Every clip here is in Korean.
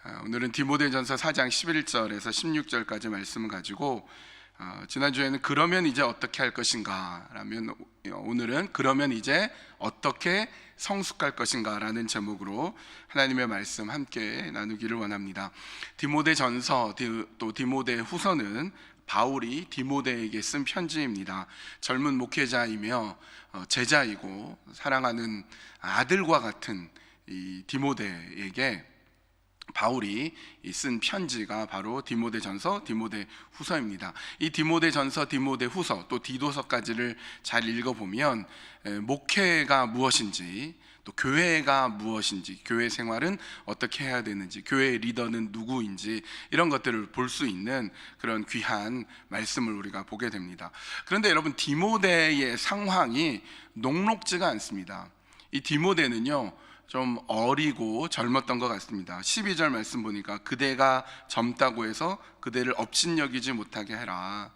오늘은 디모데전서 4장 11절에서 16절까지 말씀을 가지고 지난주에는 그러면 이제 어떻게 할 것인가 라면 오늘은 그러면 이제 어떻게 성숙할 것인가 라는 제목으로 하나님의 말씀 함께 나누기를 원합니다. 디모데전서 또 디모데후서는 바울이 디모데에게 쓴 편지입니다. 젊은 목회자이며 제자이고 사랑하는 아들과 같은 이 디모데에게 바울이 쓴 편지가 바로 디모데전서, 디모데후서입니다. 이 디모데전서, 디모데후서 또 디도서까지를 잘 읽어보면 목회가 무엇인지, 또 교회가 무엇인지, 교회 생활은 어떻게 해야 되는지, 교회의 리더는 누구인지 이런 것들을 볼 수 있는 그런 귀한 말씀을 우리가 보게 됩니다. 그런데 여러분, 디모데의 상황이 녹록지가 않습니다. 이 디모데는요 좀 어리고 젊었던 것 같습니다. 12절 말씀 보니까 그대가 젊다고 해서 그대를 업신여기지 못하게 해라.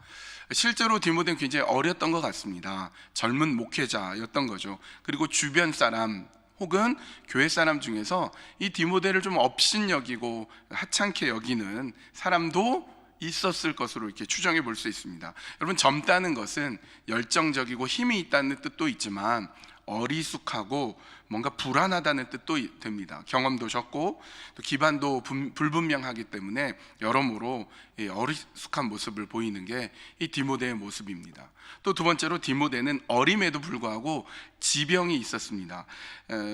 실제로 디모데는 굉장히 어렸던 것 같습니다. 젊은 목회자였던 거죠. 그리고 주변 사람 혹은 교회 사람 중에서 이 디모데를 좀 업신여기고 하찮게 여기는 사람도 있었을 것으로 이렇게 추정해 볼 수 있습니다. 여러분, 젊다는 것은 열정적이고 힘이 있다는 뜻도 있지만 어리숙하고 뭔가 불안하다는 뜻도 됩니다. 경험도 적고 또 기반도 불분명하기 때문에 여러모로 어리숙한 모습을 보이는 게 이 디모데의 모습입니다. 또 두 번째로 디모데는 어림에도 불구하고 지병이 있었습니다.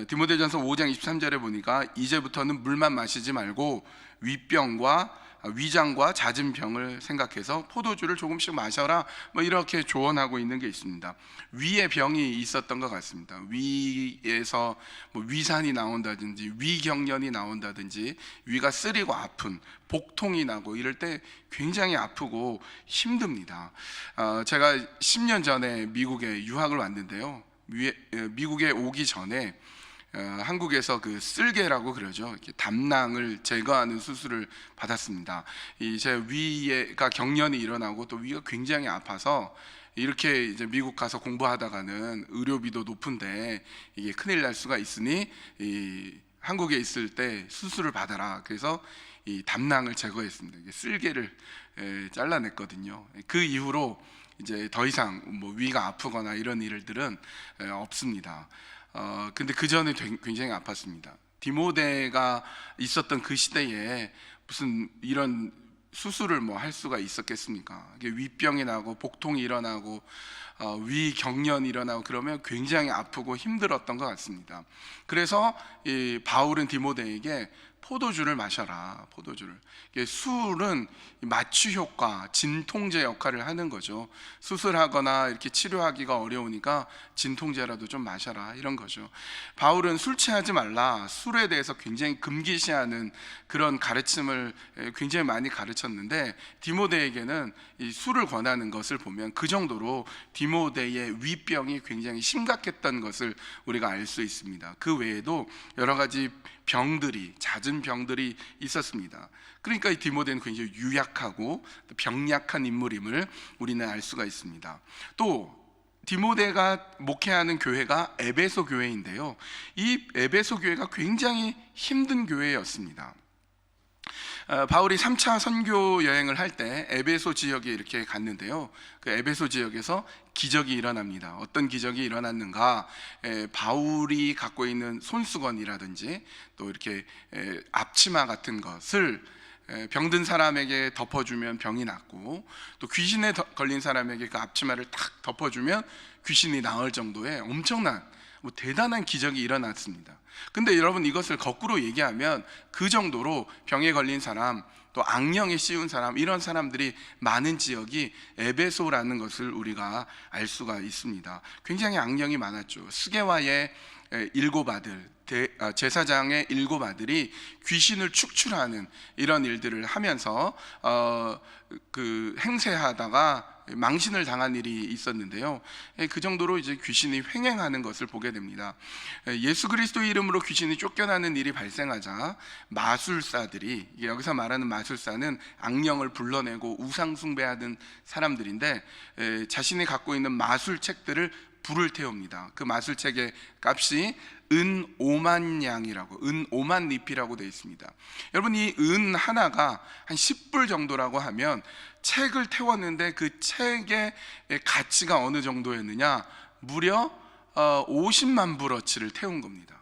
디모데전서 5장 23절에 보니까 이제부터는 물만 마시지 말고 위장과 잦은 병을 생각해서 포도주를 조금씩 마셔라, 이렇게 조언하고 있는 게 있습니다. 위에 병이 있었던 것 같습니다. 위에서 위산이 나온다든지 위경련이 나온다든지 위가 쓰리고 아픈, 복통이 나고 이럴 때 굉장히 아프고 힘듭니다. 제가 10년 전에 미국에 유학을 왔는데요, 미국에 오기 전에 한국에서 그 쓸개라고 그러죠. 이렇게 담낭을 제거하는 수술을 받았습니다. 제 위가 경련이 일어나고 또 위가 굉장히 아파서 이렇게 이제 미국 가서 공부하다가는 의료비도 높은데 이게 큰일 날 수가 있으니 한국에 있을 때 수술을 받아라. 그래서 이 담낭을 제거했습니다. 쓸개를 잘라냈거든요. 그 이후로 이제 더 이상 위가 아프거나 이런 일들은 없습니다. 근데 그 전에 굉장히 아팠습니다. 디모데가 있었던 그 시대에 무슨 이런 수술을 할 수가 있었겠습니까? 위병이 나고 복통이 일어나고 위경련이 일어나고 그러면 굉장히 아프고 힘들었던 것 같습니다. 그래서 이 바울은 디모데에게 포도주를 마셔라. 포도주를. 술은 마취 효과, 진통제 역할을 하는 거죠. 수술하거나 이렇게 치료하기가 어려우니까 진통제라도 좀 마셔라, 이런 거죠. 바울은 술 취하지 말라, 술에 대해서 굉장히 금기시하는 그런 가르침을 굉장히 많이 가르쳤는데, 디모데에게는 이 술을 권하는 것을 보면 그 정도로 디모데의 위병이 굉장히 심각했던 것을 우리가 알 수 있습니다. 그 외에도 여러 가지 잦은 병들이 있었습니다. 그러니까 이 디모데는 굉장히 유약하고 병약한 인물임을 우리는 알 수가 있습니다. 또 디모데가 목회하는 교회가 에베소 교회인데요, 이 에베소 교회가 굉장히 힘든 교회였습니다. 바울이 3차 선교 여행을 할 때 에베소 지역에 이렇게 갔는데요, 그 에베소 지역에서 기적이 일어납니다. 어떤 기적이 일어났는가? 바울이 갖고 있는 손수건이라든지 또 이렇게 앞치마 같은 것을 병든 사람에게 덮어주면 병이 낫고, 또 귀신에 걸린 사람에게 그 앞치마를 딱 덮어주면 귀신이 나을 정도의 엄청난 대단한 기적이 일어났습니다. 근데 여러분, 이것을 거꾸로 얘기하면 그 정도로 병에 걸린 사람, 또 악령에 씌운 사람, 이런 사람들이 많은 지역이 에베소라는 것을 우리가 알 수가 있습니다. 굉장히 악령이 많았죠. 스게와의 7 아들, 제사장의 7 아들이 귀신을 축출하는 이런 일들을 하면서 행세하다가 망신을 당한 일이 있었는데요, 그 정도로 이제 귀신이 횡행하는 것을 보게 됩니다. 예수 그리스도의 이름으로 귀신이 쫓겨나는 일이 발생하자 마술사들이, 여기서 말하는 마술사는 악령을 불러내고 우상 숭배하는 사람들인데, 자신이 갖고 있는 마술책들을 불을 태웁니다. 그 마술책의 값이 은 5만 양이라고, 은 5만 잎이라고 되어 있습니다. 여러분, 이 은 하나가 한 10불 정도라고 하면 책을 태웠는데 그 책의 가치가 어느 정도였느냐, 무려 50만 불어치를 태운 겁니다.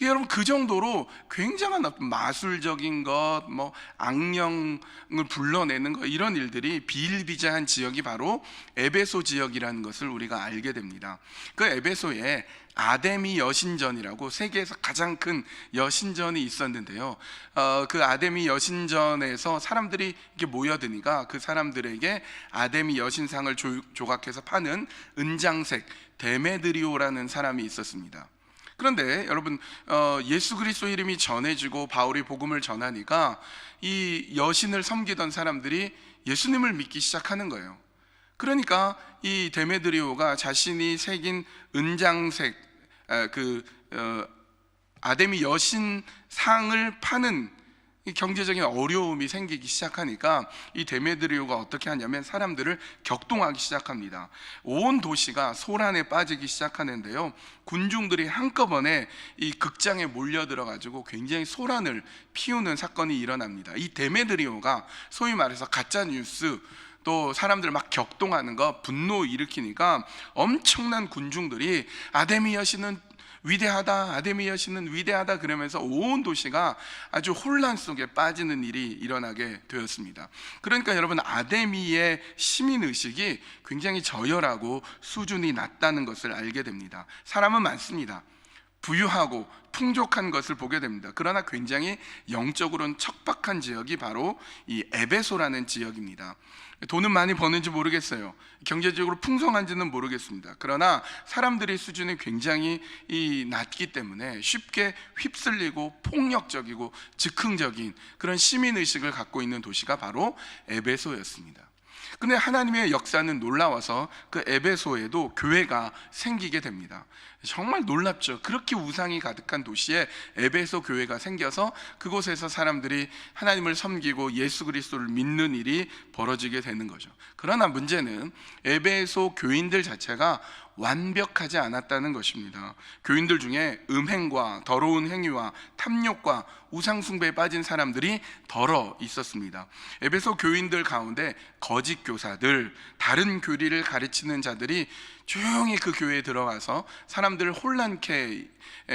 여러분, 그 정도로 굉장한 마술적인 것, 뭐 악령을 불러내는 것, 이런 일들이 비일비재한 지역이 바로 에베소 지역이라는 것을 우리가 알게 됩니다. 그 에베소에 아데미 여신전이라고 세계에서 가장 큰 여신전이 있었는데요. 그 아데미 여신전에서 사람들이 이렇게 모여드니까 그 사람들에게 아데미 여신상을 조각해서 파는 은장색 데메드리오라는 사람이 있었습니다. 그런데 여러분, 예수 그리스도 이름이 전해지고 바울이 복음을 전하니까 이 여신을 섬기던 사람들이 예수님을 믿기 시작하는 거예요. 그러니까 이 데메드리오가 자신이 새긴 은장색 아데미 여신상을 파는 경제적인 어려움이 생기기 시작하니까 이 데메드리오가 어떻게 하냐면 사람들을 격동하기 시작합니다. 온 도시가 소란에 빠지기 시작하는데요, 군중들이 한꺼번에 이 극장에 몰려들어 가지고 굉장히 소란을 피우는 사건이 일어납니다. 이 데메드리오가 소위 말해서 가짜 뉴스, 또 사람들 막 격동하는 거, 분노 일으키니까 엄청난 군중들이 아데미 여신은 위대하다, 아데미 여신은 위대하다 그러면서 온 도시가 아주 혼란 속에 빠지는 일이 일어나게 되었습니다. 그러니까 여러분, 아데미의 시민의식이 굉장히 저열하고 수준이 낮다는 것을 알게 됩니다. 사람은 많습니다. 부유하고 풍족한 것을 보게 됩니다. 그러나 굉장히 영적으로는 척박한 지역이 바로 이 에베소라는 지역입니다. 돈은 많이 버는지 모르겠어요. 경제적으로 풍성한지는 모르겠습니다. 그러나 사람들의 수준이 굉장히 낮기 때문에 쉽게 휩쓸리고 폭력적이고 즉흥적인 그런 시민의식을 갖고 있는 도시가 바로 에베소였습니다. 근데 하나님의 역사는 놀라워서 그 에베소에도 교회가 생기게 됩니다. 정말 놀랍죠. 그렇게 우상이 가득한 도시에 에베소 교회가 생겨서 그곳에서 사람들이 하나님을 섬기고 예수 그리스도를 믿는 일이 벌어지게 되는 거죠. 그러나 문제는 에베소 교인들 자체가 완벽하지 않았다는 것입니다. 교인들 중에 음행과 더러운 행위와 탐욕과 우상숭배에 빠진 사람들이 덜어 있었습니다. 에베소 교인들 가운데 거짓 교사들, 다른 교리를 가르치는 자들이 조용히 그 교회에 들어가서 사람들을 혼란케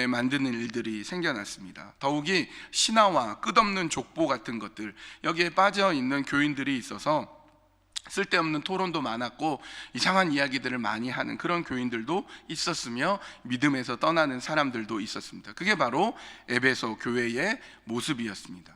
만드는 일들이 생겨났습니다. 더욱이 신화와 끝없는 족보 같은 것들, 여기에 빠져 있는 교인들이 있어서 쓸데없는 토론도 많았고 이상한 이야기들을 많이 하는 그런 교인들도 있었으며 믿음에서 떠나는 사람들도 있었습니다. 그게 바로 에베소 교회의 모습이었습니다.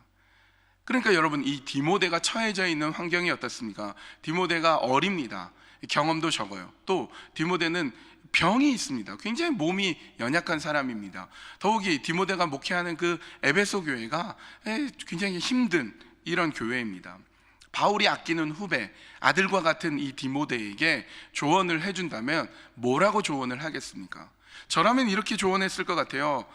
그러니까 여러분, 이 디모데가 처해져 있는 환경이 어떻습니까? 디모데가 어립니다. 경험도 적어요. 또 디모데는 병이 있습니다. 굉장히 몸이 연약한 사람입니다. 더욱이 디모데가 목회하는 그 에베소 교회가 굉장히 힘든 이런 교회입니다. 바울이 아끼는 후배, 아들과 같은 이 디모데에게 조언을 해준다면 뭐라고 조언을 하겠습니까? 저라면 이렇게 조언했을 것 같아요.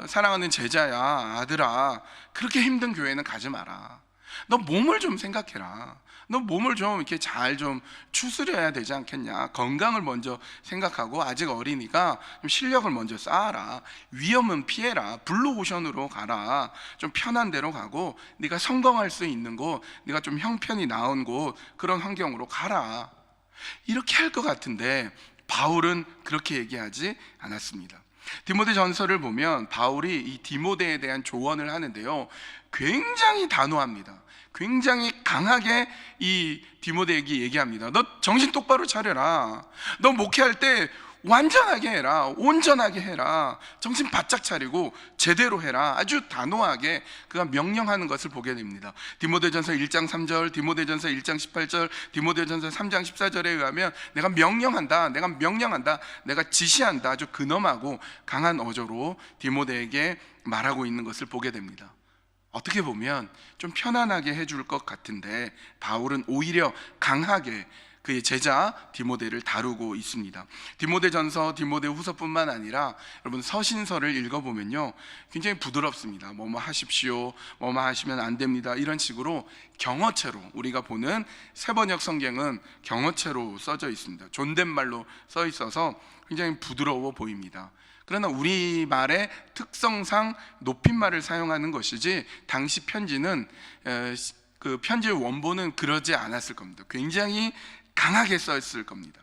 사랑하는 제자야, 아들아, 그렇게 힘든 교회는 가지 마라. 너 몸을 좀 생각해라. 너 몸을 좀 이렇게 잘 좀 추스려야 되지 않겠냐. 건강을 먼저 생각하고 아직 어리니까 좀 실력을 먼저 쌓아라. 위험은 피해라. 블루오션으로 가라. 좀 편한 데로 가고 네가 성공할 수 있는 곳, 네가 좀 형편이 나은 곳, 그런 환경으로 가라. 이렇게 할 것 같은데 바울은 그렇게 얘기하지 않았습니다. 디모데 전서를 보면 바울이 이 디모데에 대한 조언을 하는데요, 굉장히 단호합니다. 굉장히 강하게 이 디모데에게 얘기합니다. 너 정신 똑바로 차려라. 너 목회할 때 완전하게 해라. 온전하게 해라. 정신 바짝 차리고 제대로 해라. 아주 단호하게 그가 명령하는 것을 보게 됩니다. 디모데전서 1장 3절, 디모데전서 1장 18절, 디모데전서 3장 14절에 의하면 내가 명령한다, 내가 지시한다. 아주 근엄하고 강한 어조로 디모데에게 말하고 있는 것을 보게 됩니다. 어떻게 보면 좀 편안하게 해줄 것 같은데 바울은 오히려 강하게 그의 제자 디모데를 다루고 있습니다. 디모데전서, 디모데후서뿐만 아니라 여러분 서신서를 읽어보면요, 굉장히 부드럽습니다. 뭐뭐 하십시오, 뭐뭐 하시면 안 됩니다, 이런 식으로 경어체로, 우리가 보는 세번역 성경은 경어체로 써져 있습니다. 존댓말로 써 있어서 굉장히 부드러워 보입니다. 그러나 우리말의 특성상 높임말을 사용하는 것이지 당시 편지는 그 편지의 원본은 그러지 않았을 겁니다. 굉장히 강하게 써있을 겁니다.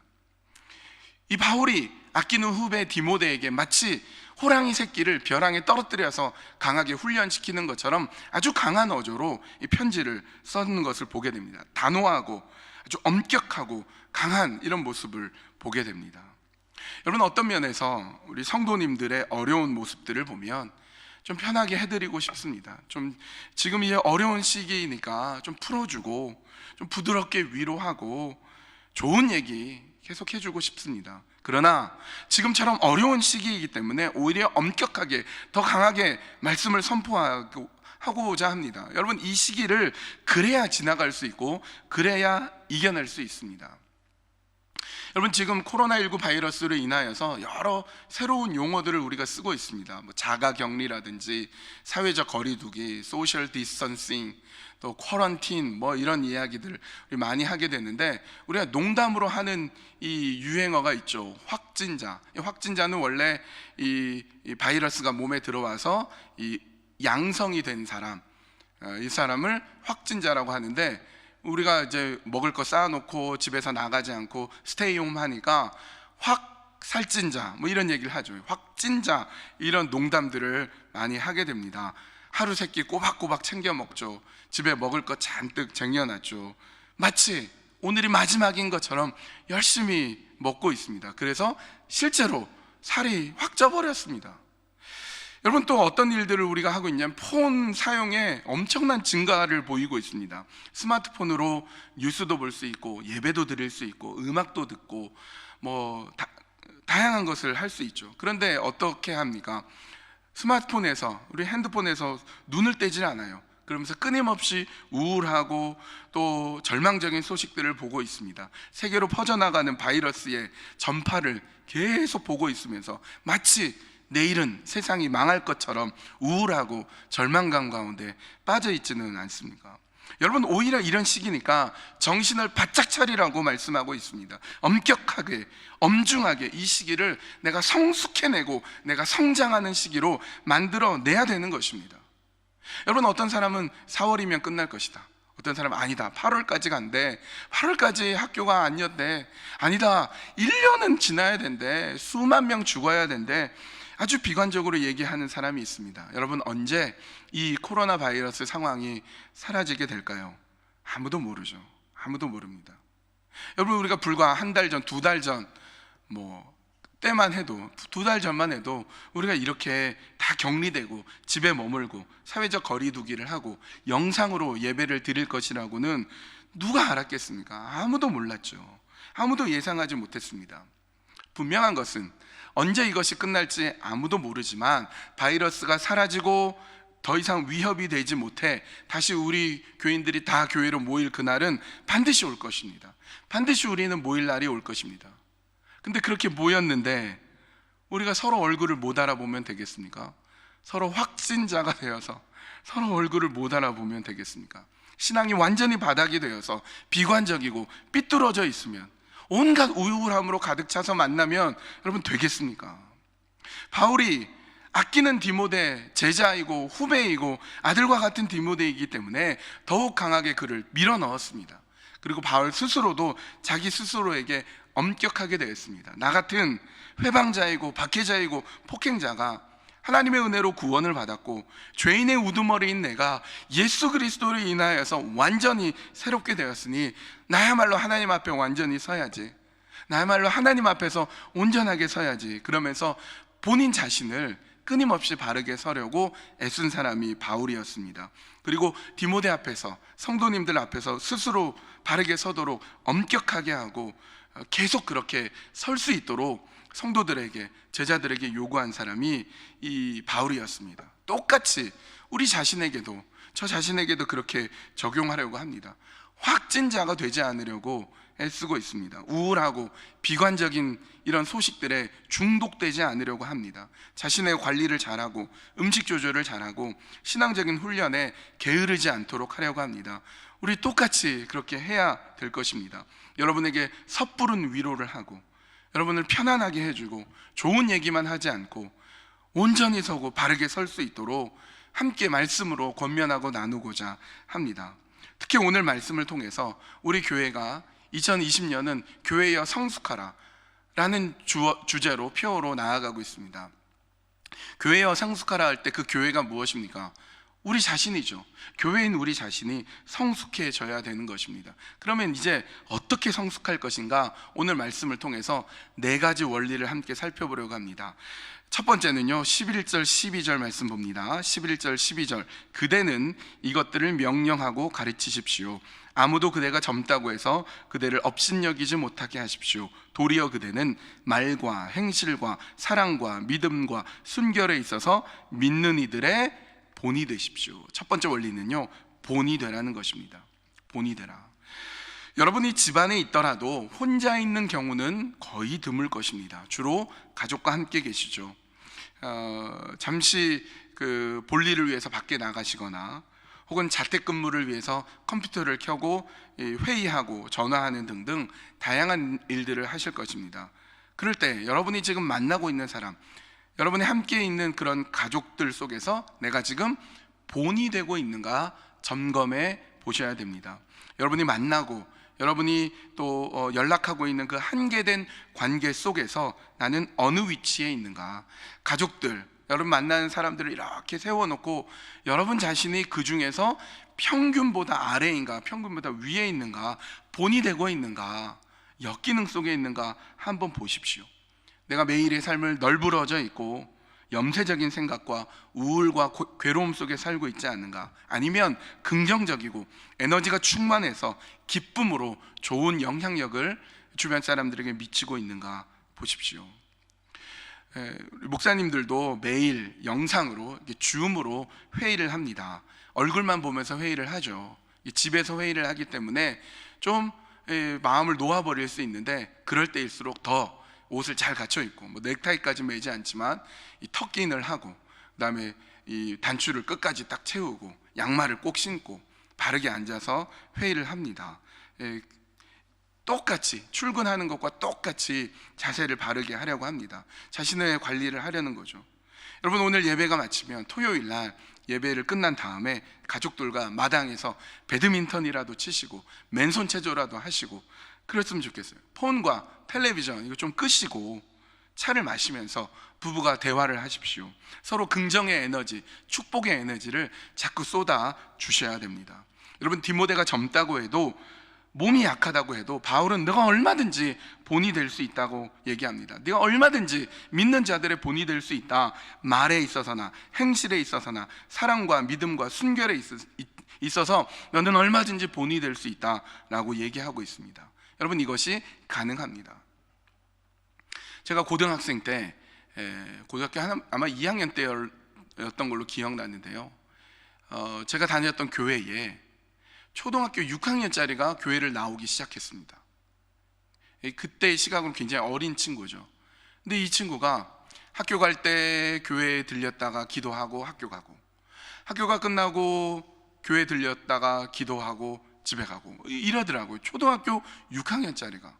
이 바울이 아끼는 후배 디모데에게 마치 호랑이 새끼를 벼랑에 떨어뜨려서 강하게 훈련시키는 것처럼 아주 강한 어조로 이 편지를 쓰는 것을 보게 됩니다. 단호하고 아주 엄격하고 강한 이런 모습을 보게 됩니다. 여러분, 어떤 면에서 우리 성도님들의 어려운 모습들을 보면 좀 편하게 해드리고 싶습니다. 좀 지금 이제 어려운 시기니까 좀 풀어주고 좀 부드럽게 위로하고 좋은 얘기 계속 해주고 싶습니다. 그러나 지금처럼 어려운 시기이기 때문에 오히려 엄격하게 더 강하게 말씀을 선포하고자 합니다. 여러분, 이 시기를 그래야 지나갈 수 있고 그래야 이겨낼 수 있습니다. 여러분, 지금 코로나19 바이러스로 인하여서 여러 새로운 용어들을 우리가 쓰고 있습니다. 뭐 자가격리라든지 사회적 거리두기, 소셜 디스턴싱, 또 쿼런틴, 뭐 이런 이야기들을 우리 많이 하게 되는데, 우리가 농담으로 하는 이 유행어가 있죠. 확진자. 이 확진자는 원래 이 바이러스가 몸에 들어와서 이 양성이 된 사람, 이 사람을 확진자라고 하는데, 우리가 이제 먹을 거 쌓아놓고 집에서 나가지 않고 스테이홈 하니까 확살찐자 뭐 이런 얘기를 하죠. 확진자, 이런 농담들을 많이 하게 됩니다. 하루 세끼 꼬박꼬박 챙겨 먹죠. 집에 먹을 거 잔뜩 쟁여놨죠. 마치 오늘이 마지막인 것처럼 열심히 먹고 있습니다. 그래서 실제로 살이 확 쪄버렸습니다. 여러분, 또 어떤 일들을 우리가 하고 있냐면 폰 사용에 엄청난 증가를 보이고 있습니다. 스마트폰으로 뉴스도 볼 수 있고 예배도 드릴 수 있고 음악도 듣고 뭐 다양한 것을 할 수 있죠. 그런데 어떻게 합니까? 스마트폰에서, 우리 핸드폰에서 눈을 떼질 않아요. 그러면서 끊임없이 우울하고 또 절망적인 소식들을 보고 있습니다. 세계로 퍼져나가는 바이러스의 전파를 계속 보고 있으면서 마치 내일은 세상이 망할 것처럼 우울하고 절망감 가운데 빠져 있지는 않습니까? 여러분, 오히려 이런 시기니까 정신을 바짝 차리라고 말씀하고 있습니다. 엄격하게, 엄중하게 이 시기를 내가 성숙해내고 내가 성장하는 시기로 만들어내야 되는 것입니다. 여러분, 어떤 사람은 4월이면 끝날 것이다, 어떤 사람은 아니다, 8월까지 간대, 8월까지 학교가 아니었대, 아니다, 1년은 지나야 된대, 수만 명 죽어야 된대, 아주 비관적으로 얘기하는 사람이 있습니다. 여러분, 언제 이 코로나 바이러스 상황이 사라지게 될까요? 아무도 모르죠. 아무도 모릅니다. 여러분, 우리가 불과 한 달 전, 두 달 전, 때만 해도, 두 달 전만 해도 우리가 이렇게 다 격리되고 집에 머물고 사회적 거리두기를 하고 영상으로 예배를 드릴 것이라고는 누가 알았겠습니까? 아무도 몰랐죠. 아무도 예상하지 못했습니다. 분명한 것은 언제 이것이 끝날지 아무도 모르지만 바이러스가 사라지고 더 이상 위협이 되지 못해 다시 우리 교인들이 다 교회로 모일 그날은 반드시 올 것입니다. 반드시 우리는 모일 날이 올 것입니다. 근데 그렇게 모였는데 우리가 서로 얼굴을 못 알아보면 되겠습니까? 서로 확진자가 되어서 서로 얼굴을 못 알아보면 되겠습니까? 신앙이 완전히 바닥이 되어서 비관적이고 삐뚤어져 있으면, 온갖 우울함으로 가득 차서 만나면 여러분 되겠습니까? 바울이 아끼는 디모데, 제자이고 후배이고 아들과 같은 디모데이기 때문에 더욱 강하게 그를 밀어 넣었습니다. 그리고 바울 스스로도 자기 스스로에게 엄격하게 되었습니다. 나 같은 회방자이고 박해자이고 폭행자가 하나님의 은혜로 구원을 받았고 죄인의 우두머리인 내가 예수 그리스도를 인하여서 완전히 새롭게 되었으니 나야말로 하나님 앞에 완전히 서야지, 나야말로 하나님 앞에서 온전하게 서야지, 그러면서 본인 자신을 끊임없이 바르게 서려고 애쓴 사람이 바울이었습니다. 그리고 디모데 앞에서, 성도님들 앞에서 스스로 바르게 서도록 엄격하게 하고 계속 그렇게 설 수 있도록 성도들에게, 제자들에게 요구한 사람이 이 바울이었습니다. 똑같이 우리 자신에게도, 저 자신에게도 그렇게 적용하려고 합니다. 확진자가 되지 않으려고 애쓰고 있습니다. 우울하고 비관적인 이런 소식들에 중독되지 않으려고 합니다. 자신의 관리를 잘하고 음식 조절을 잘하고 신앙적인 훈련에 게으르지 않도록 하려고 합니다. 우리 똑같이 그렇게 해야 될 것입니다. 여러분에게 섣부른 위로를 하고 여러분을 편안하게 해주고 좋은 얘기만 하지 않고 온전히 서고 바르게 설 수 있도록 함께 말씀으로 권면하고 나누고자 합니다. 특히 오늘 말씀을 통해서 우리 교회가 2020년은 교회여 성숙하라 라는 주제로 표어로 나아가고 있습니다. 교회여 성숙하라 할 때 그 교회가 무엇입니까? 우리 자신이죠. 교회인 우리 자신이 성숙해져야 되는 것입니다. 그러면 이제 어떻게 성숙할 것인가? 오늘 말씀을 통해서 4가지 원리를 함께 살펴보려고 합니다. 첫 번째는요, 11절 12절 말씀 봅니다. 11절 12절, 그대는 이것들을 명령하고 가르치십시오. 아무도 그대가 젊다고 해서 그대를 업신여기지 못하게 하십시오. 도리어 그대는 말과 행실과 사랑과 믿음과 순결에 있어서 믿는 이들의 본이 되십시오. 첫 번째 원리는요, 본이 되라는 것입니다. 본이 되라. 여러분이 집안에 있더라도 혼자 있는 경우는 거의 드물 것입니다. 주로 가족과 함께 계시죠. 잠시 그 볼일을 위해서 밖에 나가시거나 혹은 자택근무를 위해서 컴퓨터를 켜고 회의하고 전화하는 등등 다양한 일들을 하실 것입니다. 그럴 때 여러분이 지금 만나고 있는 사람, 여러분이 함께 있는 그런 가족들 속에서 내가 지금 본이 되고 있는가 점검해 보셔야 됩니다. 여러분이 만나고 여러분이 또 연락하고 있는 그 한계된 관계 속에서 나는 어느 위치에 있는가. 가족들, 여러분 만나는 사람들을 이렇게 세워놓고 여러분 자신이 그 중에서 평균보다 아래인가 평균보다 위에 있는가, 본이 되고 있는가, 역기능 속에 있는가 한번 보십시오. 내가 매일의 삶을 널브러져 있고 염세적인 생각과 우울과 괴로움 속에 살고 있지 않는가, 아니면 긍정적이고 에너지가 충만해서 기쁨으로 좋은 영향력을 주변 사람들에게 미치고 있는가 보십시오. 목사님들도 매일 영상으로 줌으로 회의를 합니다. 얼굴만 보면서 회의를 하죠. 집에서 회의를 하기 때문에 좀 마음을 놓아버릴 수 있는데 그럴 때일수록 더 옷을 잘 갖춰 입고 넥타이까지 매지 않지만 이 턱긴을 하고 그다음에 이 단추를 끝까지 딱 채우고 양말을 꼭 신고 바르게 앉아서 회의를 합니다. 똑같이 출근하는 것과 똑같이 자세를 바르게 하려고 합니다. 자신의 관리를 하려는 거죠. 여러분, 오늘 예배가 마치면 토요일 날 예배를 끝난 다음에 가족들과 마당에서 배드민턴이라도 치시고 맨손 체조라도 하시고 그랬으면 좋겠어요. 폰과 텔레비전 이거 좀 끄시고 차를 마시면서 부부가 대화를 하십시오. 서로 긍정의 에너지, 축복의 에너지를 자꾸 쏟아 주셔야 됩니다. 여러분, 디모데가 젊다고 해도, 몸이 약하다고 해도 바울은 너가 얼마든지 본이 될 수 있다고 얘기합니다. 네가 얼마든지 믿는 자들의 본이 될 수 있다. 말에 있어서나 행실에 있어서나 사랑과 믿음과 순결에 있어서 너는 얼마든지 본이 될 수 있다라고 얘기하고 있습니다. 여러분, 이것이 가능합니다. 제가 고등학생 때, 고등학교 아마 2학년 때였던 걸로 기억나는데요, 제가 다녔던 교회에 초등학교 6학년짜리가 교회를 나오기 시작했습니다. 그때의 시각은 굉장히 어린 친구죠. 근데 이 친구가 학교 갈 때 교회에 들렸다가 기도하고 학교 가고, 학교가 끝나고 교회 들렸다가 기도하고 집에 가고 이러더라고요. 초등학교 6학년짜리가.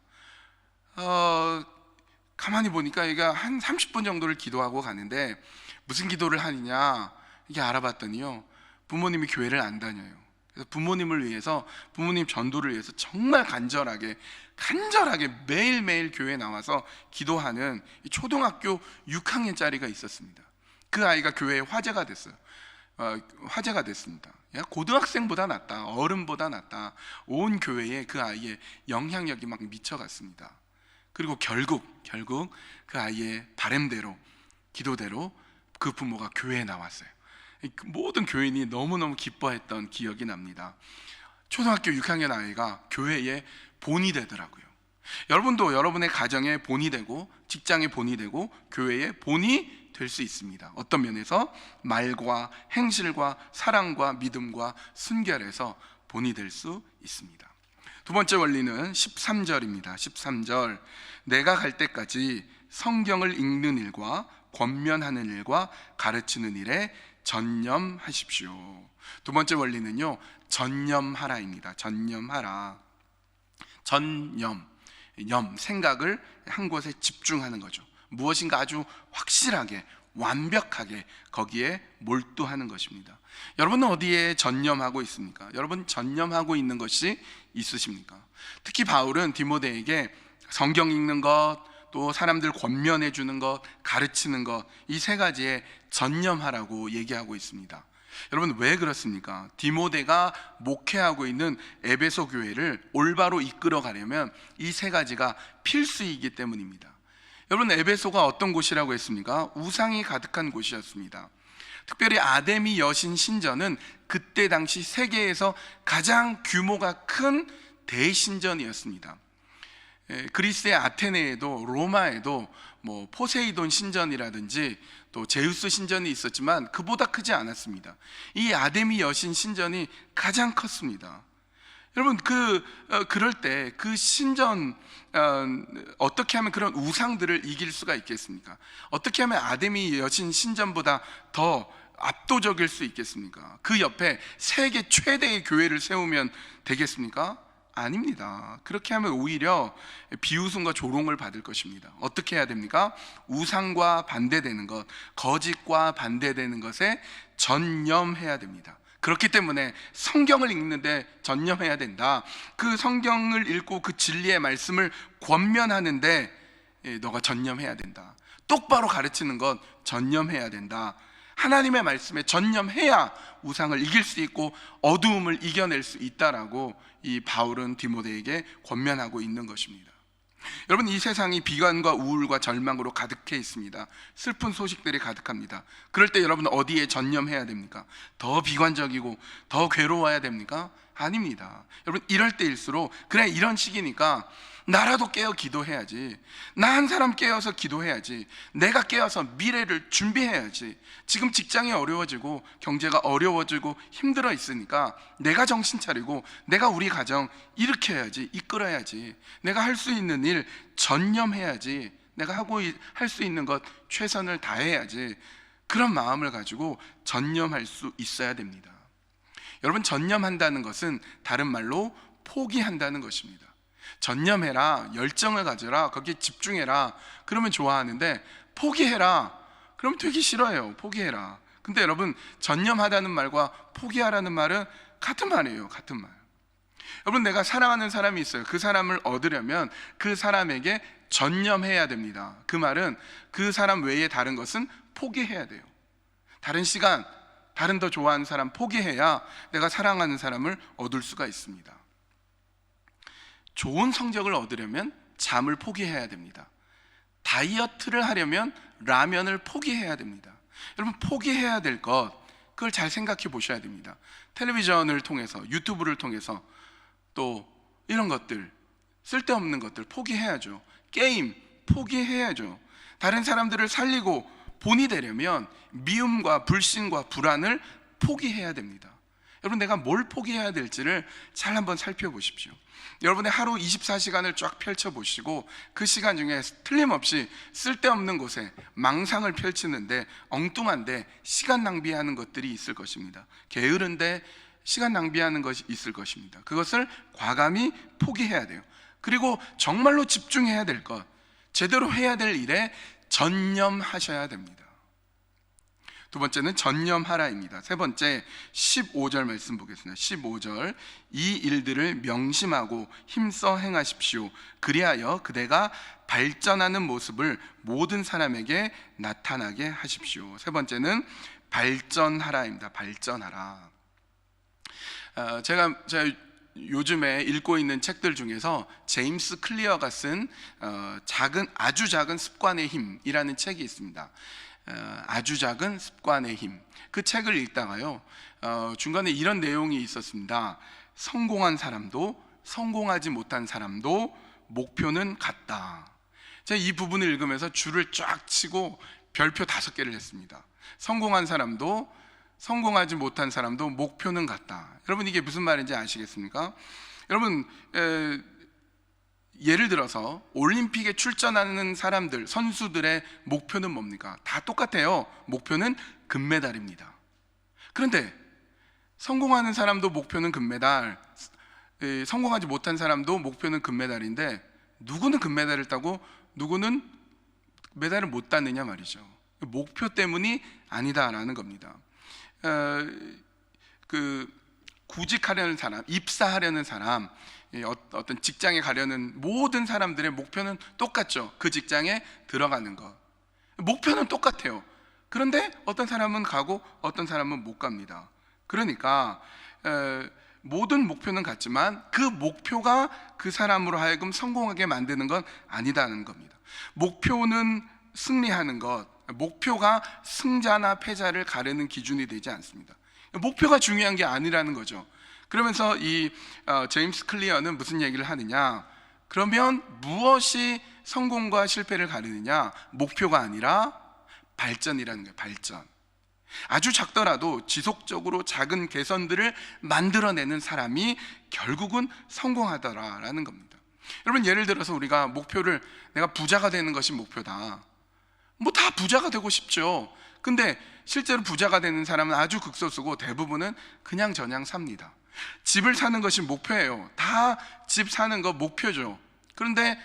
가만히 보니까 얘가 한 30분 정도를 기도하고 가는데 무슨 기도를 하느냐 이게 알아봤더니요, 부모님이 교회를 안 다녀요. 그래서 부모님을 위해서, 부모님 전도를 위해서 정말 간절하게 매일매일 교회에 나와서 기도하는 이 초등학교 6학년짜리가 있었습니다. 그 아이가 교회의 화제가 됐어요. 화제가 됐습니다. 야, 고등학생보다 낫다, 어른보다 낫다. 온 교회에 그 아이의 영향력이 막 미쳐갔습니다. 그리고 결국 그 아이의 바람대로, 기도대로 그 부모가 교회에 나왔어요. 모든 교인이 너무너무 기뻐했던 기억이 납니다. 초등학교 6학년 아이가 교회의 본이 되더라고요. 여러분도 여러분의 가정의 본이 되고 직장의 본이 되고 교회의 본이 될 수 있습니다. 어떤 면에서? 말과 행실과 사랑과 믿음과 순결에서 본이 될 수 있습니다. 두 번째 원리는 13절입니다. 13절, 내가 갈 때까지 성경을 읽는 일과 권면하는 일과 가르치는 일에 전념하십시오. 두 번째 원리는요, 전념하라입니다. 전념하라. 생각을 한 곳에 집중하는 거죠. 무엇인가 아주 확실하게, 완벽하게 거기에 몰두하는 것입니다. 여러분은 어디에 전념하고 있습니까? 여러분 전념하고 있는 것이 있으십니까? 특히 바울은 디모데에게 성경 읽는 것, 또 사람들 권면해 주는 것, 가르치는 것, 이 세 가지에 전념하라고 얘기하고 있습니다. 여러분 왜 그렇습니까? 디모데가 목회하고 있는 에베소 교회를 올바로 이끌어 가려면 이 세 가지가 필수이기 때문입니다. 여러분 에베소가 어떤 곳이라고 했습니까? 우상이 가득한 곳이었습니다. 특별히 아데미 여신 신전은 그때 당시 세계에서 가장 규모가 큰 대신전이었습니다. 그리스의 아테네에도 로마에도 포세이돈 신전이라든지 또 제우스 신전이 있었지만 그보다 크지 않았습니다. 이 아데미 여신 신전이 가장 컸습니다. 여러분 그럴 때 그 신전 어떻게 하면 그런 우상들을 이길 수가 있겠습니까? 어떻게 하면 아데미 여신 신전보다 더 압도적일 수 있겠습니까? 그 옆에 세계 최대의 교회를 세우면 되겠습니까? 아닙니다. 그렇게 하면 오히려 비웃음과 조롱을 받을 것입니다. 어떻게 해야 됩니까? 우상과 반대되는 것, 거짓과 반대되는 것에 전념해야 됩니다. 그렇기 때문에 성경을 읽는데 전념해야 된다. 그 성경을 읽고 그 진리의 말씀을 권면하는데 너가 전념해야 된다. 똑바로 가르치는 것 전념해야 된다. 하나님의 말씀에 전념해야 우상을 이길 수 있고 어두움을 이겨낼 수 있다라고 이 바울은 디모데에게 권면하고 있는 것입니다. 여러분 이 세상이 비관과 우울과 절망으로 가득해 있습니다. 슬픈 소식들이 가득합니다. 그럴 때 여러분 어디에 전념해야 됩니까? 더 비관적이고 더 괴로워야 됩니까? 아닙니다. 여러분 이럴 때일수록 그래 이런 시기니까 나라도 깨어 기도해야지, 나 한 사람 깨어서 기도해야지, 내가 깨어서 미래를 준비해야지. 지금 직장이 어려워지고 경제가 어려워지고 힘들어 있으니까 내가 정신 차리고 내가 우리 가정 일으켜야지, 이끌어야지. 내가 할 수 있는 일 전념해야지. 내가 할 수 있는 것 최선을 다해야지. 그런 마음을 가지고 전념할 수 있어야 됩니다. 여러분 전념한다는 것은 다른 말로 포기한다는 것입니다. 전념해라, 열정을 가져라, 거기에 집중해라 그러면 좋아하는데 포기해라 그러면 되게 싫어해요. 포기해라. 근데 여러분 전념하다는 말과 포기하라는 말은 같은 말이에요. 같은 말. 여러분 내가 사랑하는 사람이 있어요. 그 사람을 얻으려면 그 사람에게 전념해야 됩니다. 그 말은 그 사람 외에 다른 것은 포기해야 돼요. 다른 시간, 다른 더 좋아하는 사람 포기해야 내가 사랑하는 사람을 얻을 수가 있습니다. 좋은 성적을 얻으려면 잠을 포기해야 됩니다. 다이어트를 하려면 라면을 포기해야 됩니다. 여러분 포기해야 될 것, 그걸 잘 생각해 보셔야 됩니다. 텔레비전을 통해서, 유튜브를 통해서 또 이런 것들, 쓸데없는 것들 포기해야죠. 게임 포기해야죠. 다른 사람들을 살리고 본이 되려면 미움과 불신과 불안을 포기해야 됩니다. 여러분 내가 뭘 포기해야 될지를 잘 한번 살펴보십시오. 여러분의 하루 24시간을 쫙 펼쳐보시고 그 시간 중에 틀림없이 쓸데없는 곳에 망상을 펼치는데 엉뚱한데 시간 낭비하는 것들이 있을 것입니다. 게으른데 시간 낭비하는 것이 있을 것입니다. 그것을 과감히 포기해야 돼요. 그리고 정말로 집중해야 될 것, 제대로 해야 될 일에 전념하셔야 됩니다. 두 번째는 전념하라입니다. 세 번째 15절 말씀 보겠습니다. 15절, 이 일들을 명심하고 힘써 행하십시오. 그리하여 그대가 발전하는 모습을 모든 사람에게 나타나게 하십시오. 세 번째는 발전하라입니다. 발전하라. 제가 요즘에 읽고 있는 책들 중에서 제임스 클리어가 쓴 아주 작은 습관의 힘이라는 책이 있습니다. 아주 작은 습관의 힘. 그 책을 읽다가요 중간에 이런 내용이 있었습니다. 성공한 사람도 성공하지 못한 사람도 목표는 같다. 제가 이 부분을 읽으면서 줄을 쫙 치고 별표 5개를 했습니다. 성공한 사람도 성공하지 못한 사람도 목표는 같다. 여러분 이게 무슨 말인지 아시겠습니까? 여러분, 예를 들어서 올림픽에 출전하는 사람들, 선수들의 목표는 뭡니까? 다 똑같아요. 목표는 금메달입니다. 그런데 성공하는 사람도 목표는 금메달, 성공하지 못한 사람도 목표는 금메달인데, 누구는 금메달을 따고 누구는 메달을 못 따느냐 말이죠. 목표 때문이 아니다라는 겁니다. 구직하려는 사람, 입사하려는 사람, 어떤 직장에 가려는 모든 사람들의 목표는 똑같죠. 그 직장에 들어가는 것. 목표는 똑같아요. 그런데 어떤 사람은 가고 어떤 사람은 못 갑니다. 그러니까 모든 목표는 같지만 그 목표가 그 사람으로 하여금 성공하게 만드는 건 아니다는 겁니다. 목표는 승리하는 것, 목표가 승자나 패자를 가르는 기준이 되지 않습니다. 목표가 중요한 게 아니라는 거죠. 그러면서 이 제임스 클리어는 무슨 얘기를 하느냐? 그러면 무엇이 성공과 실패를 가르느냐? 목표가 아니라 발전이라는 거예요. 발전. 아주 작더라도 지속적으로 작은 개선들을 만들어내는 사람이 결국은 성공하더라라는 겁니다. 여러분, 예를 들어서 우리가 목표를, 내가 부자가 되는 것이 목표다. 뭐 다 부자가 되고 싶죠. 근데 실제로 부자가 되는 사람은 아주 극소수고 대부분은 그냥 저냥 삽니다. 집을 사는 것이 목표예요. 다 집 사는 거 목표죠. 그런데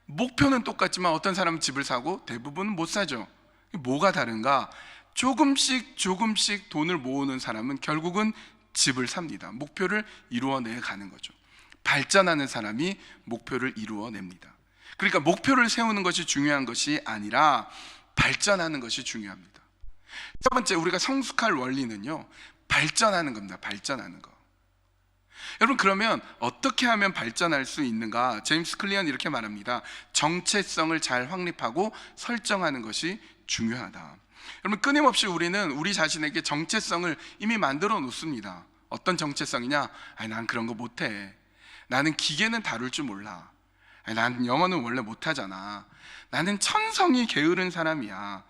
목표는 똑같지만 어떤 사람은 집을 사고 대부분은 못 사죠. 뭐가 다른가? 조금씩 돈을 모으는 사람은 결국은 집을 삽니다. 목표를 이루어내 가는 거죠. 발전하는 사람이 목표를 이루어냅니다. 그러니까 목표를 세우는 것이 중요한 것이 아니라 발전하는 것이 중요합니다. 첫 번째, 우리가 성숙할 원리는요, 발전하는 겁니다. 발전하는 거. 여러분, 그러면 어떻게 하면 발전할 수 있는가? 제임스 클리어는 이렇게 말합니다. 정체성을 잘 확립하고 설정하는 것이 중요하다. 여러분, 끊임없이 우리는 우리 자신에게 정체성을 이미 만들어 놓습니다. 어떤 정체성이냐? 난 그런 거 못해. 나는 기계는 다룰 줄 몰라. 난 영어는 원래 못하잖아. 나는 천성이 게으른 사람이야.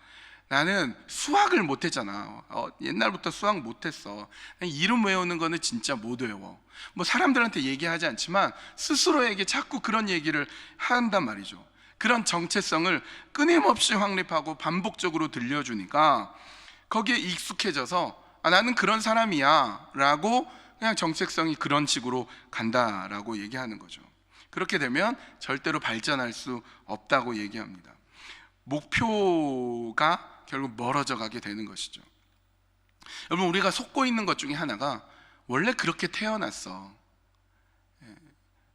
나는 수학을 못했잖아. 옛날부터 수학 못했어. 이름 외우는 거는 진짜 못 외워. 뭐 사람들한테 얘기하지 않지만 스스로에게 자꾸 그런 얘기를 한단 말이죠. 그런 정체성을 끊임없이 확립하고 반복적으로 들려주니까 거기에 익숙해져서 나는 그런 사람이야 라고 그냥 정체성이 그런 식으로 간다라고 얘기하는 거죠. 그렇게 되면 절대로 발전할 수 없다고 얘기합니다. 목표가 결국 멀어져 가게 되는 것이죠. 여러분, 우리가 속고 있는 것 중에 하나가 원래 그렇게 태어났어.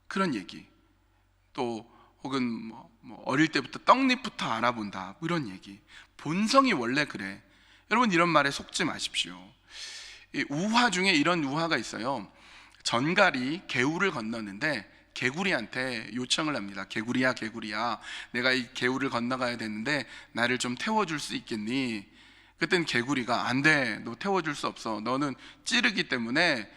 그런 얘기. 또 혹은 뭐 어릴 때부터 떡잎부터 알아본다, 이런 얘기. 본성이 원래 그래. 여러분, 이런 말에 속지 마십시오. 이 우화 중에 이런 우화가 있어요. 전갈이 개울을 건너는데 개구리한테 요청을 합니다. 개구리야, 개구리야, 내가 이 개울을 건너가야 되는데 나를 좀 태워줄 수 있겠니? 그땐 개구리가 안 돼, 너 태워줄 수 없어. 너는 찌르기 때문에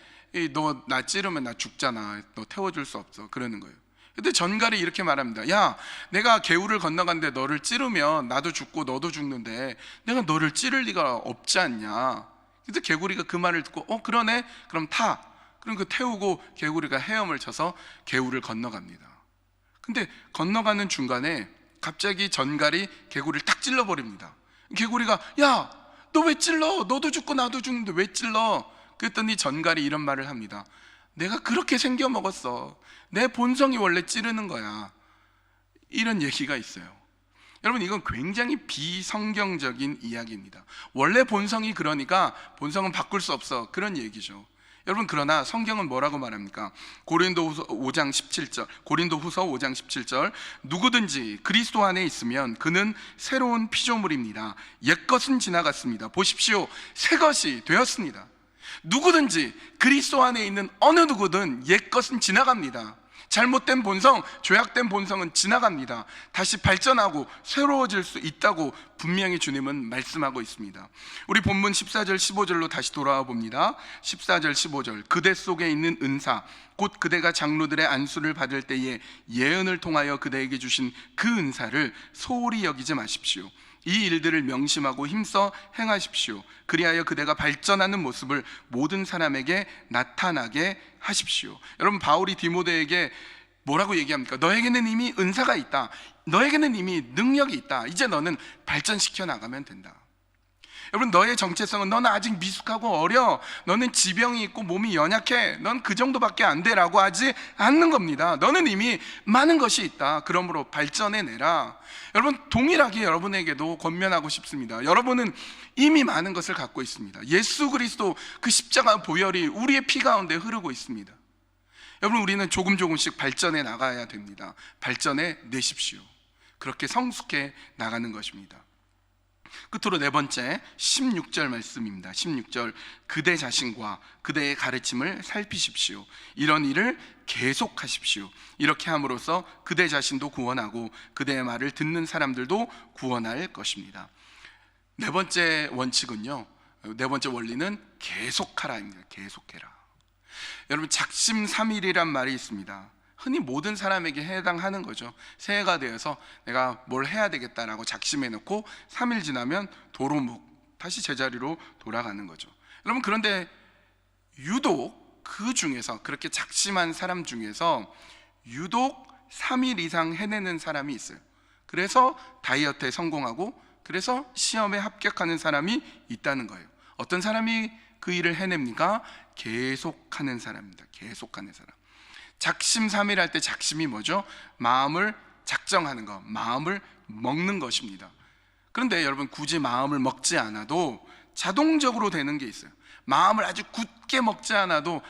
너 나 찌르면 나 죽잖아. 너 태워줄 수 없어. 그러는 거예요. 근데 전갈이 이렇게 말합니다. 야, 내가 개울을 건너갔는데 너를 찌르면 나도 죽고 너도 죽는데 내가 너를 찌를 리가 없지 않냐? 근데 개구리가 그 말을 듣고 그러네? 그럼 타. 그럼 그 태우고 개구리가 헤엄을 쳐서 개울을 건너갑니다. 근데 건너가는 중간에 갑자기 전갈이 개구리를 딱 찔러버립니다. 개구리가 야, 너 왜 찔러? 너도 죽고 나도 죽는데 왜 찔러? 그랬더니 전갈이 이런 말을 합니다. 내가 그렇게 생겨 먹었어. 내 본성이 원래 찌르는 거야. 이런 얘기가 있어요. 여러분, 이건 굉장히 비성경적인 이야기입니다. 원래 본성이 그러니까 본성은 바꿀 수 없어, 그런 얘기죠. 여러분, 그러나 성경은 뭐라고 말합니까? 고린도후서 5장 17절, 누구든지 그리스도 안에 있으면 그는 새로운 피조물입니다. 옛것은 지나갔습니다. 보십시오, 새것이 되었습니다. 누구든지 그리스도 안에 있는 어느 누구든 옛것은 지나갑니다. 잘못된 본성, 죄악된 본성은 지나갑니다. 다시 발전하고 새로워질 수 있다고 분명히 주님은 말씀하고 있습니다. 우리 본문 14절 15절로 다시 돌아와 봅니다. 14절 15절, 그대 속에 있는 은사 곧 그대가 장로들의 안수를 받을 때에 예언을 통하여 그대에게 주신 그 은사를 소홀히 여기지 마십시오. 이 일들을 명심하고 힘써 행하십시오. 그리하여 그대가 발전하는 모습을 모든 사람에게 나타나게 하십시오. 여러분, 바울이 디모데에게 뭐라고 얘기합니까? 너에게는 이미 은사가 있다. 너에게는 이미 능력이 있다. 이제 너는 발전시켜 나가면 된다. 여러분, 너의 정체성은 너는 아직 미숙하고 어려, 너는 지병이 있고 몸이 연약해, 넌 그 정도밖에 안 돼 라고 하지 않는 겁니다. 너는 이미 많은 것이 있다. 그러므로 발전해내라. 여러분, 동일하게 여러분에게도 권면하고 싶습니다. 여러분은 이미 많은 것을 갖고 있습니다. 예수 그리스도 그 십자가 보혈이 우리의 피 가운데 흐르고 있습니다. 여러분, 우리는 조금씩 발전해 나가야 됩니다. 발전해 내십시오. 그렇게 성숙해 나가는 것입니다. 끝으로 네 번째 16절 말씀입니다. 16절, 그대 자신과 그대의 가르침을 살피십시오. 이런 일을 계속하십시오. 이렇게 함으로써 그대 자신도 구원하고 그대의 말을 듣는 사람들도 구원할 것입니다. 네 번째 원칙은요, 네 번째 원리는 계속하라입니다. 계속해라. 여러분, 작심삼일이란 말이 있습니다. 흔히 모든 사람에게 해당하는 거죠. 새해가 되어서 내가 뭘 해야 되겠다라고 작심해놓고 3일 지나면 도루묵 다시 제자리로 돌아가는 거죠. 여러분, 그런데 유독 그 중에서, 그렇게 작심한 사람 중에서 유독 3일 이상 해내는 사람이 있어요. 그래서 다이어트에 성공하고, 그래서 시험에 합격하는 사람이 있다는 거예요. 어떤 사람이 그 일을 해냅니까? 계속하는 사람입니다. 계속하는 사람. 작심삼일 할 때 작심이 뭐죠? 마음을 작정하는 것, 마음을 먹는 것입니다. 그런데 여러분, 굳이 마음을 먹지 않아도 자동적으로 되는 게 있어요. 마음을 아주 굳게 먹지 않아도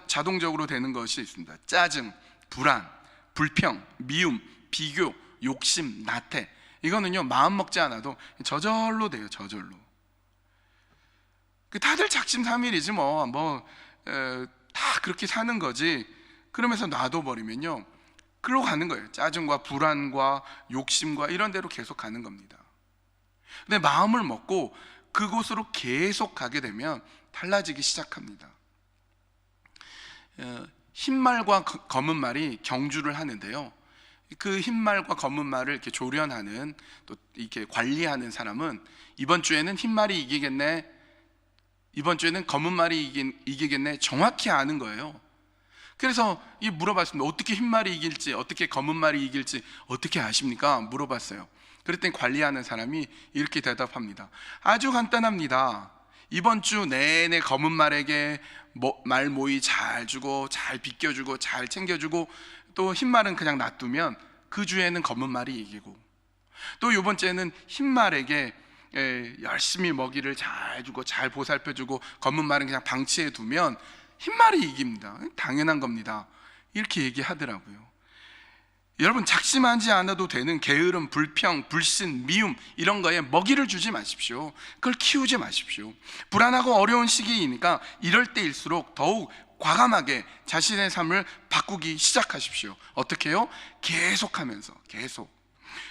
자동적으로 되는 것이 있습니다. 짜증, 불안, 불평, 미움, 비교, 욕심, 나태. 이거는요, 마음 먹지 않아도 저절로 돼요. 저절로. 다들 작심삼일이지 다 그렇게 사는 거지. 그러면서 놔둬버리면요, 글로 가는 거예요. 짜증과 불안과 욕심과 이런 데로 계속 가는 겁니다. 근데 마음을 먹고 그곳으로 계속 가게 되면 달라지기 시작합니다. 흰 말과 검은 말이 경주를 하는데요, 그 흰 말과 검은 말을 이렇게 조련하는, 또 이렇게 관리하는 사람은 이번 주에는 흰 말이 이기겠네, 이번 주에는 검은 말이 이기겠네, 정확히 아는 거예요. 그래서 물어봤습니다. 어떻게 흰 말이 이길지, 어떻게 검은 말이 이길지 어떻게 아십니까? 물어봤어요. 그랬더니 관리하는 사람이 이렇게 대답합니다. 아주 간단합니다. 이번 주 내내 검은 말에게 말 모이 잘 주고, 잘 비껴주고, 잘 챙겨주고, 또 흰 말은 그냥 놔두면 그 주에는 검은 말이 이기고, 또 이번 주에는 흰 말에게 열심히 먹이를 잘 주고 잘 보살펴주고 검은 말은 그냥 방치해 두면 흰 말이 이깁니다. 당연한 겁니다. 이렇게 얘기하더라고요. 여러분, 작심하지 않아도 되는 게으름, 불평, 불신, 미움 이런 거에 먹이를 주지 마십시오. 그걸 키우지 마십시오. 불안하고 어려운 시기이니까 이럴 때일수록 더욱 과감하게 자신의 삶을 바꾸기 시작하십시오. 어떻게 해요? 계속하면서, 계속.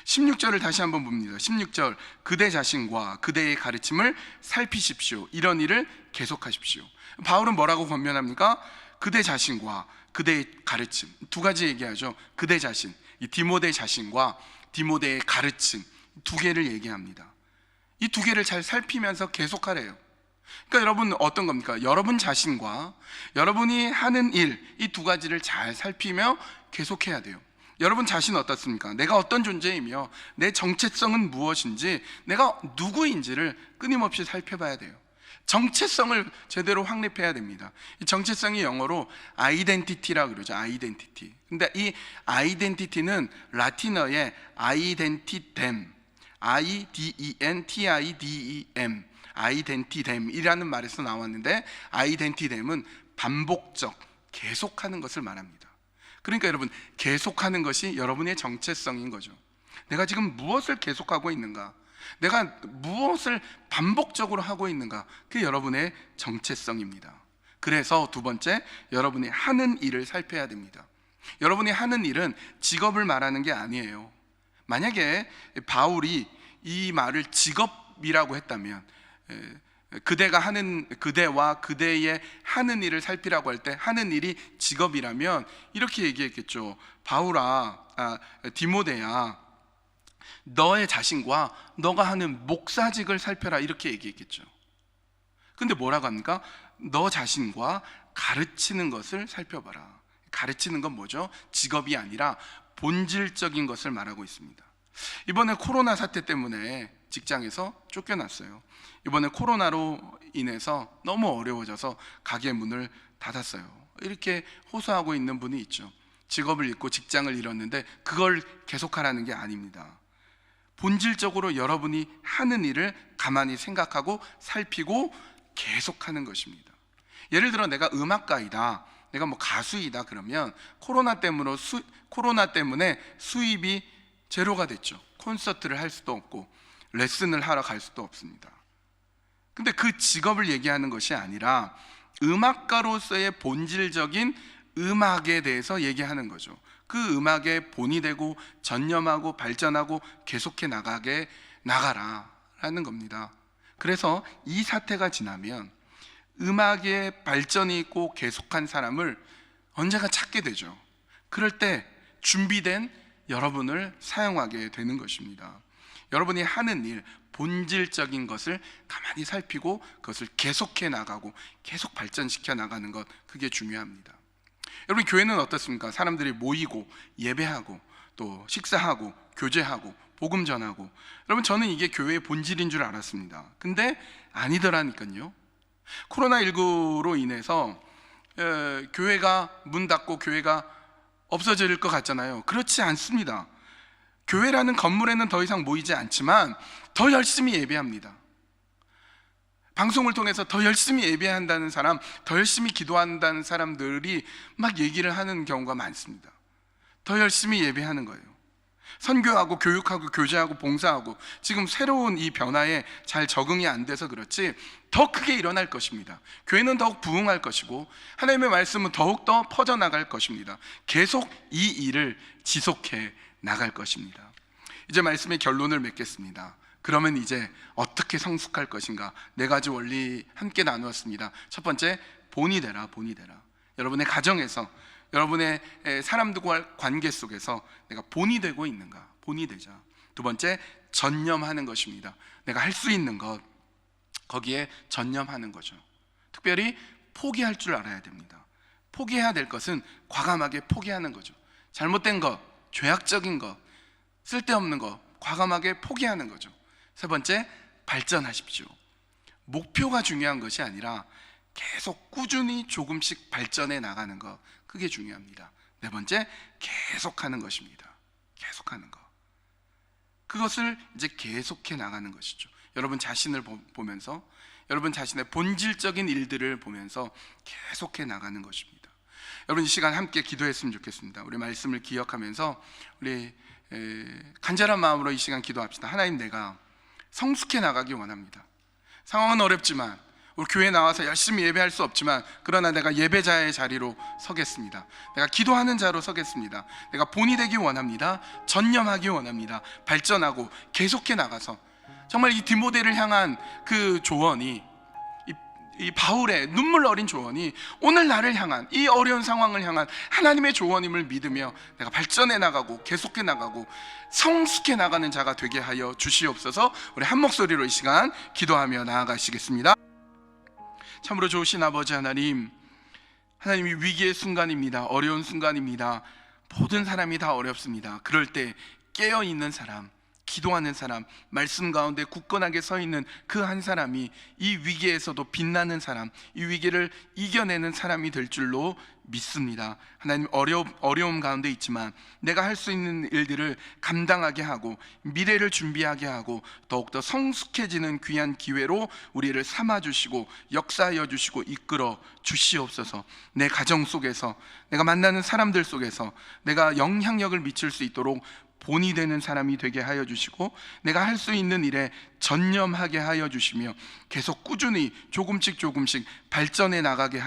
16절을 다시 한번 봅니다. 16절, 그대 자신과 그대의 가르침을 살피십시오. 이런 일을 계속하십시오. 바울은 뭐라고 권면합니까? 그대 자신과 그대의 가르침, 두 가지 얘기하죠. 그대 자신, 이 디모데 자신과 디모데의 가르침, 두 개를 얘기합니다. 이 두 개를 잘 살피면서 계속하래요. 그러니까 여러분, 어떤 겁니까? 여러분 자신과 여러분이 하는 일, 이 두 가지를 잘 살피며 계속해야 돼요. 여러분 자신은 어떻습니까? 내가 어떤 존재이며 내 정체성은 무엇인지, 내가 누구인지를 끊임없이 살펴봐야 돼요. 정체성을 제대로 확립해야 됩니다. 이 정체성이 영어로 아이덴티티라고 그러죠. 아이덴티티. 근데 이 아이덴티티는 라틴어의 아이덴티뎀, I-D-E-N-T-I-D-E-M, 아이덴티뎀이라는 말에서 나왔는데, 아이덴티뎀은 반복적, 계속하는 것을 말합니다. 그러니까 여러분, 계속하는 것이 여러분의 정체성인 거죠. 내가 지금 무엇을 계속하고 있는가, 내가 무엇을 반복적으로 하고 있는가, 그게 여러분의 정체성입니다. 그래서 두 번째, 여러분이 하는 일을 살펴야 됩니다. 여러분이 하는 일은 직업을 말하는 게 아니에요. 만약에 바울이 이 말을 직업이라고 했다면, 그대와 그대의 하는 일을 살피라고 할 때 하는 일이 직업이라면 이렇게 얘기했겠죠. 디모데야, 너의 자신과 너가 하는 목사직을 살펴라, 이렇게 얘기했겠죠. 근데 뭐라고 합니까? 너 자신과 가르치는 것을 살펴봐라. 가르치는 건 뭐죠? 직업이 아니라 본질적인 것을 말하고 있습니다. 이번에 코로나 사태 때문에 직장에서 쫓겨났어요. 이번에 코로나로 인해서 너무 어려워져서 가게 문을 닫았어요. 이렇게 호소하고 있는 분이 있죠. 직업을 잃고 직장을 잃었는데 그걸 계속하라는 게 아닙니다. 본질적으로 여러분이 하는 일을 가만히 생각하고 살피고 계속하는 것입니다. 예를 들어 내가 음악가이다, 내가 뭐 가수이다 그러면 코로나 때문에 수입이 제로가 됐죠. 콘서트를 할 수도 없고 레슨을 하러 갈 수도 없습니다. 근데 그 직업을 얘기하는 것이 아니라 음악가로서의 본질적인 음악에 대해서 얘기하는 거죠. 그 음악에 본이 되고 전념하고 발전하고 계속해 나가라 라는 겁니다. 그래서 이 사태가 지나면 음악의 발전이 있고 계속한 사람을 언젠가 찾게 되죠. 그럴 때 준비된 여러분을 사용하게 되는 것입니다. 여러분이 하는 일, 본질적인 것을 가만히 살피고 그것을 계속해 나가고 계속 발전시켜 나가는 것, 그게 중요합니다. 여러분, 교회는 어떻습니까? 사람들이 모이고 예배하고 또 식사하고 교제하고 복음 전하고, 여러분 저는 이게 교회의 본질인 줄 알았습니다. 근데 아니더라니까요. 코로나19로 인해서 교회가 문 닫고 교회가 없어질 것 같잖아요. 그렇지 않습니다. 교회라는 건물에는 더 이상 모이지 않지만 더 열심히 예배합니다. 방송을 통해서 더 열심히 예배한다는 사람, 더 열심히 기도한다는 사람들이 막 얘기를 하는 경우가 많습니다. 더 열심히 예배하는 거예요. 선교하고 교육하고 교제하고 봉사하고, 지금 새로운 이 변화에 잘 적응이 안 돼서 그렇지 더 크게 일어날 것입니다. 교회는 더욱 부흥할 것이고 하나님의 말씀은 더욱더 퍼져나갈 것입니다. 계속 이 일을 지속해 나갈 것입니다. 이제 말씀의 결론을 맺겠습니다. 그러면 이제 어떻게 성숙할 것인가? 네 가지 원리 함께 나누었습니다. 첫 번째, 본이 되라. 여러분의 가정에서, 여러분의 사람들과의 관계 속에서 내가 본이 되고 있는가? 본이 되자. 두 번째, 전념하는 것입니다. 내가 할 수 있는 것, 거기에 전념하는 거죠. 특별히 포기할 줄 알아야 됩니다. 포기해야 될 것은 과감하게 포기하는 거죠. 잘못된 것, 죄악적인 것, 쓸데없는 것 과감하게 포기하는 거죠. 세 번째, 발전하십시오. 목표가 중요한 것이 아니라 계속 꾸준히 조금씩 발전해 나가는 것, 그게 중요합니다. 네 번째, 계속하는 것입니다. 계속하는 것, 그것을 이제 계속해 나가는 것이죠. 여러분 자신을 보면서, 여러분 자신의 본질적인 일들을 보면서 계속해 나가는 것입니다. 여러분 이 시간 함께 기도했으면 좋겠습니다. 우리 말씀을 기억하면서 우리 간절한 마음으로 이 시간 기도합시다. 하나님, 내가 성숙해 나가기 원합니다. 상황은 어렵지만, 우리 교회에 나와서 열심히 예배할 수 없지만, 그러나 내가 예배자의 자리로 서겠습니다. 내가 기도하는 자로 서겠습니다. 내가 본이 되기 원합니다. 전념하기 원합니다. 발전하고 계속해 나가서 정말 이 디모데를 향한 그 조언이, 이 바울의 눈물 어린 조언이 오늘 나를 향한, 이 어려운 상황을 향한 하나님의 조언임을 믿으며 내가 발전해 나가고 계속해 나가고 성숙해 나가는 자가 되게 하여 주시옵소서. 우리 한 목소리로 이 시간 기도하며 나아가시겠습니다. 참으로 좋으신 아버지 하나님, 하나님이 위기의 순간입니다. 어려운 순간입니다. 모든 사람이 다 어렵습니다. 그럴 때 깨어있는 사람, 기도하는 사람, 말씀 가운데 굳건하게 서 있는 그 한 사람이 이 위기에서도 빛나는 사람, 이 위기를 이겨내는 사람이 될 줄로 믿습니다. 하나님, 어려움 가운데 있지만 내가 할 수 있는 일들을 감당하게 하고 미래를 준비하게 하고 더욱더 성숙해지는 귀한 기회로 우리를 삼아주시고 역사하여 주시고 이끌어 주시옵소서. 내 가정 속에서, 내가 만나는 사람들 속에서 내가 영향력을 미칠 수 있도록 본이 되는 사람이 되게 하여 주시고, 내가 할 수 있는 일에 전념하게 하여 주시며 계속 꾸준히 조금씩 발전해 나가게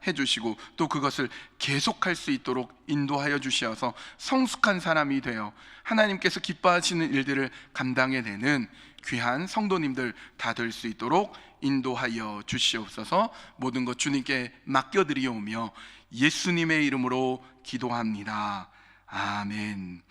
해주시고, 또 그것을 계속할 수 있도록 인도하여 주시어서 성숙한 사람이 되어 하나님께서 기뻐하시는 일들을 감당해내는 귀한 성도님들 다 될 수 있도록 인도하여 주시옵소서. 모든 것 주님께 맡겨드리오며 예수님의 이름으로 기도합니다. 아멘.